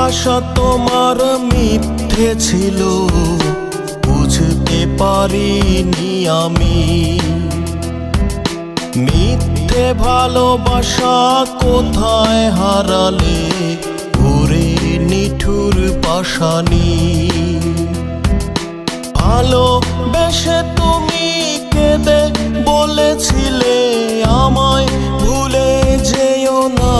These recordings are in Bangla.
ভালোবাসা তোমার মিথ্যে ছিল, বুঝতে পারিনি আমি। মিথ্যে ভালোবাসা কোথায় হারালে, ওরে নিঠুর পাষাণী। ভালোবেসে তুমি কেঁদে বলেছিলে আমায় ভুলে যেও না।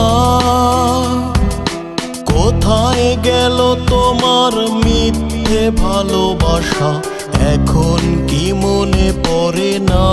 কোথায় গেল তোমার মিথ্যে ভালোবাসা, এখন কি মনে পড়ে না?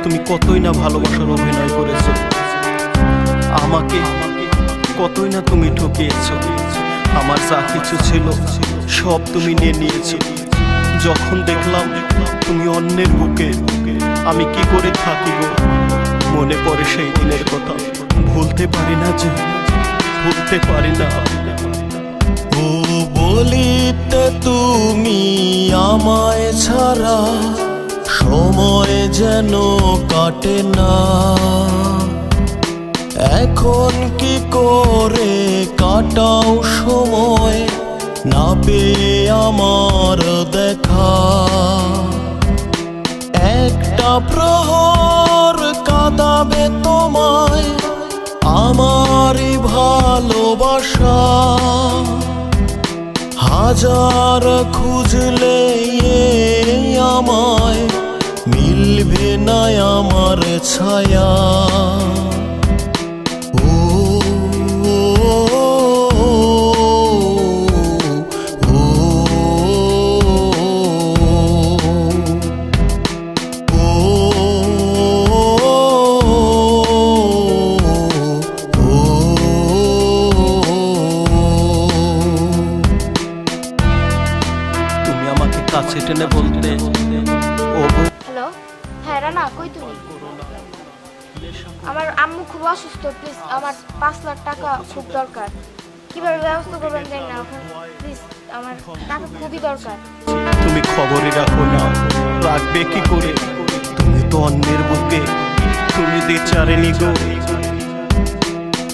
তুমি কতই না ভালোবাসার অভিনয় করেছো, আমাকে কতই না তুমি ঠকিয়েছো। আমার যা কিছু ছিল সব তুমি নিয়ে নিয়েছো। যখন দেখলাম তুমি অন্যের বুকে, আমি কি করে থাকি গো? মনে পড়ে সেই দিনের কথা, ভুলতে পারি না যে, ভুলতে পারি না। ও বলিতে তুমি আমায় ছাড়া সময় যেন কাটে না। এখন কি করে কাটাও সময়, না পেয়ে আমার দেখা? একটা প্রহর কাঁদাবে তোমায় আমারই ভালোবাসা। হাজার খুঁজলে আমায় মিলবে না আমার ছায়া। কাছে টেনে বলতে, হ্যালো, হ্যাঁ রানা, কই তুমি? আমার আম্মু খুব অসুস্থ, প্লিজ আমার 5 লাখ টাকা খুব দরকার। কিভাবে ব্যবস্থা করবেন জানি না, প্লিজ আমার টাকা খুবই দরকার। তুমি খবরই রাখো না, রাখবে কি করে? তুমি তো অন্যের বুকে, তুমি বিচারেনি গো।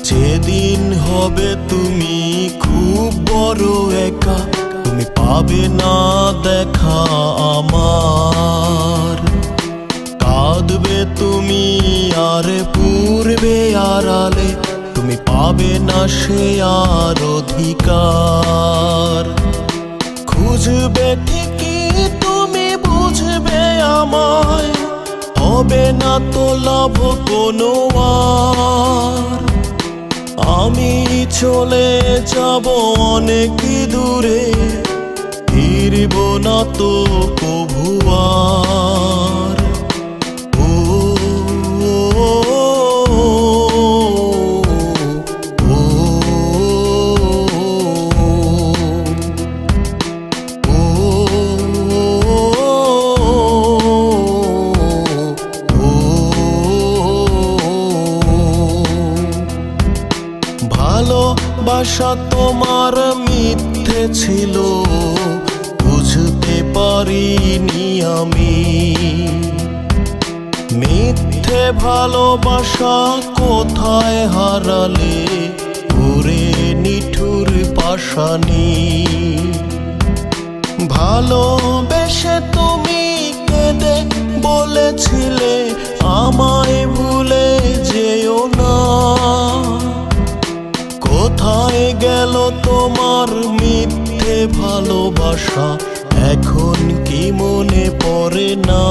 যেদিন হবে তুমি খুব বড় একা, তুমি পাবে না দেখা আমার। কাঁদবে তুমি আর পূর্বে আড়ালে, তুমি পাবে না সে আর অধিকার। খুঁজবে ঠিকই তুমি বুঝবে আমায়, হবে না তো লাভ কোনো আর। আমি চলে যাব অনেক দূরে, ফিরব না তো কভু আর। ভালোবাসা তোমার মিথ্যে ছিল, বুঝতে পারিনি আমি। মিথ্যে ভালোবাসা কোথায় হারালে, ওরে নিঠুর পাষাণী। ভালোবেসে তুমি কেঁদে বলেছিলে আমায় ভুলে যেও না। কোথায় গেল তোমার মিথ্যে ভালোবাসা, এখন কি মনে পড়ে না?